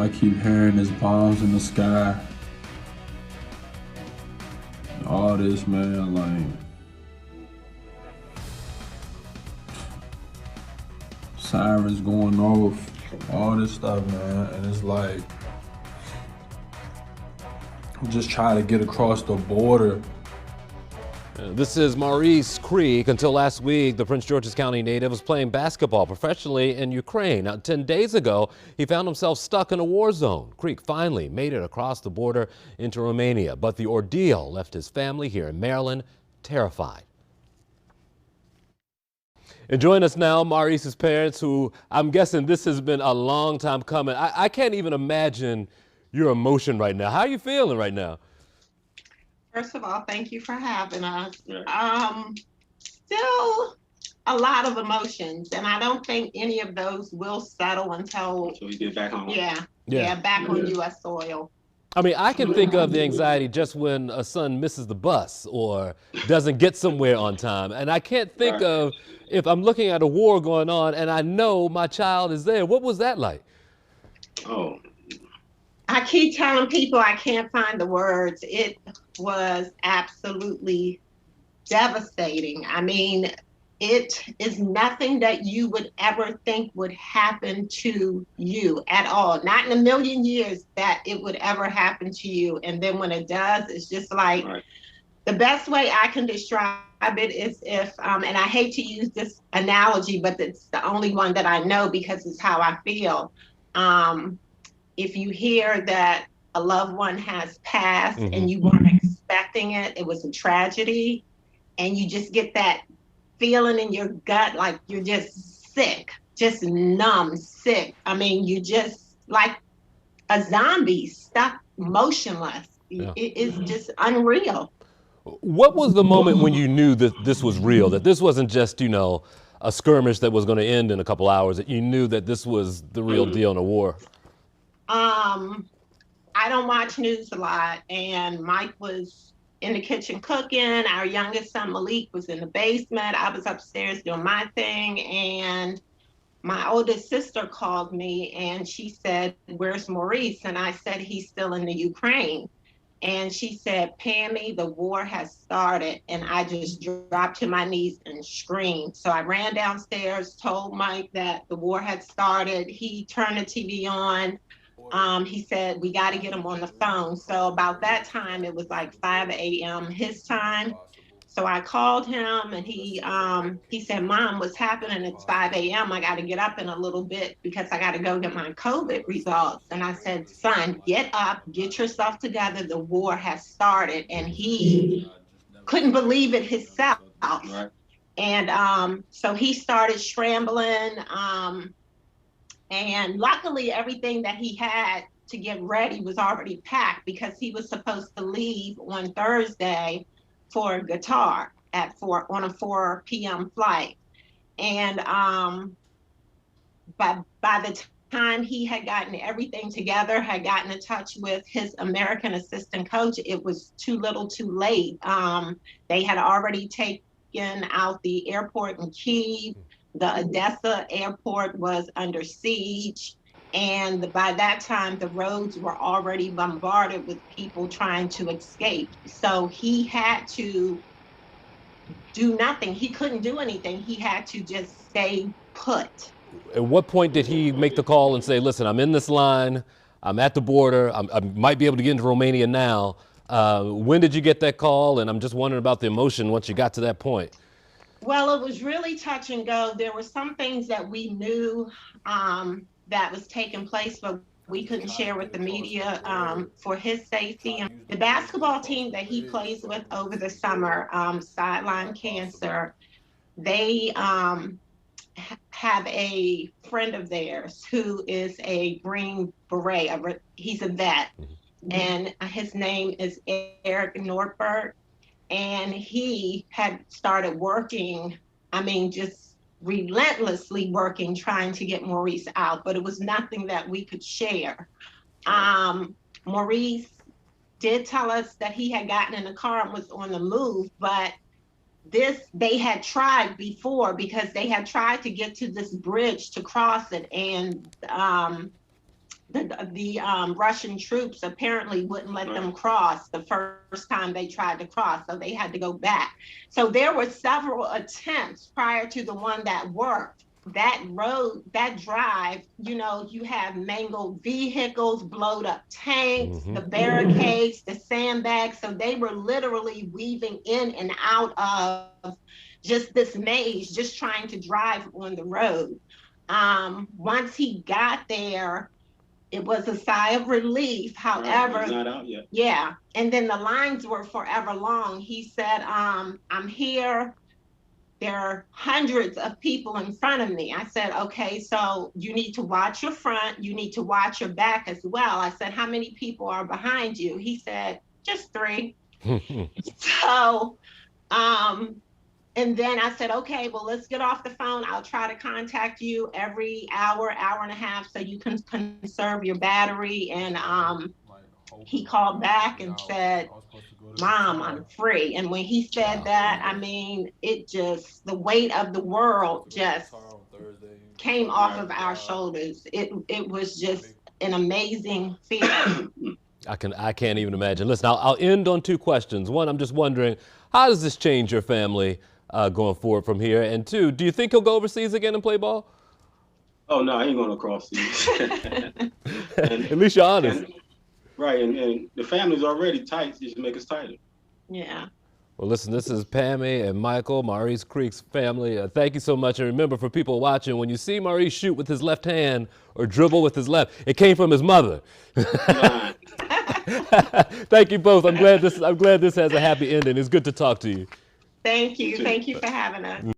I keep hearing there's bombs in the sky. All this, man, like sirens going off, all this stuff, man, and it's like I'm just trying to get across the border. This is Maurice Creek. Until last week, the Prince George's County native was playing basketball professionally in Ukraine. Now, 10 days ago, he found himself stuck in a war zone. Creek finally made it across the border into Romania, but the ordeal left his family here in Maryland terrified. And join us now, Maurice's parents, who I'm guessing this has been a long time coming. I can't even imagine your emotion right now. How are you feeling right now? First of all, thank you for having us. Still a lot of emotions, and I don't think any of those will settle until we get back on. Back on U.S. soil. I mean, I can think of the anxiety just when a son misses the bus or doesn't get somewhere on time. And I can't think of if I'm looking at a war going on and I know my child is there. What was that like? Oh, I keep telling people I can't find the words. It was absolutely devastating. I mean, it is nothing that you would ever think would happen to you at all. Not in a million years that it would ever happen to you. And then when it does, it's just like the best way I can describe it is if, and I hate to use this analogy, but it's the only one that I know because it's how I feel. If you hear that a loved one has passed and you weren't expecting it, it was a tragedy, and you just get that feeling in your gut like you're just sick, just numb, sick. I mean, you just like a zombie stuck motionless. It is just unreal. What was the moment when you knew that this was real, that this wasn't just, you know, a skirmish that was going to end in a couple hours, that you knew that this was the real deal in a war? I don't watch news a lot, and Mike was in the kitchen cooking. Our youngest son, Malik, was in the basement. I was upstairs doing my thing, and my oldest sister called me, and she said, "Where's Maurice?" And I said, "He's still in the Ukraine." And she said, "Pammy, the war has started." And I just dropped to my knees and screamed. So I ran downstairs, told Mike that the war had started. He turned the TV on. He said, "We got to get him on the phone." So about that time, it was like 5 a.m. his time. So I called him, and he said, "Mom, what's happening? It's 5 a.m. I got to get up in a little bit because I got to go get my COVID results." And I said, "Son, get up, get yourself together. The war has started." And he couldn't believe it himself. And so he started scrambling. And luckily, everything that he had to get ready was already packed because he was supposed to leave on Thursday for Qatar on a 4 p.m. flight. And by the time he had gotten everything together, had gotten in touch with his American assistant coach, it was too little too late. They had already taken out the airport in Kyiv. The Odessa airport was under siege. And by that time, the roads were already bombarded with people trying to escape. So he had to do nothing. He couldn't do anything. He had to just stay put. At what point did he make the call and say, "Listen, I'm in this line, I'm at the border, I might be able to get into Romania now"? When did you get that call? And I'm just wondering about the emotion once you got to that point. Well, it was really touch and go. There were some things that we knew that was taking place, but we couldn't share with the media for his safety. And the basketball team that he plays with over the summer, Sideline Cancer, they have a friend of theirs who is a Green Beret. He's a vet, and his name is Eric Nordberg. And he had started working, I mean, just relentlessly working, trying to get Maurice out, but it was nothing that we could share. Maurice did tell us that he had gotten in the car and was on the move, but they had tried before because they had tried to get to this bridge to cross it, and the Russian troops apparently wouldn't let them cross the first time they tried to cross, so they had to go back. So there were several attempts prior to the one that worked. That road, that drive, you know, you have mangled vehicles, blowed up tanks, the barricades, the sandbags. So they were literally weaving in and out of just this maze, just trying to drive on the road. Once he got there, it was a sigh of relief. However, not out yet. Yeah. And then the lines were forever long. He said, I'm here. There are hundreds of people in front of me. I said, okay, so you need to watch your front. You need to watch your back as well. I said, how many people are behind you? He said, just 3. So, and then I said, okay, well, let's get off the phone. I'll try to contact you every hour, hour and a half, so you can conserve your battery. And he called back and said, Mom, I'm free. And when he said that, I mean, it just, the weight of the world just came off of our shoulders. It was just an amazing feeling. I can't even imagine. Listen, I'll end on 2 questions. One, I'm just wondering, how does this change your family going forward from here? And 2, do you think he'll go overseas again and play ball? Oh, no, I ain't going across seas. At least you're honest. Right, and the family's already tight, just make us tighter. Yeah. Well, listen, this is Pammy and Michael, Maurice Creek's family. Thank you so much. And remember, for people watching, when you see Maurice shoot with his left hand or dribble with his left, it came from his mother. Thank you both. I'm glad this has a happy ending. It's good to talk to you. Thank you. Thank you for having us.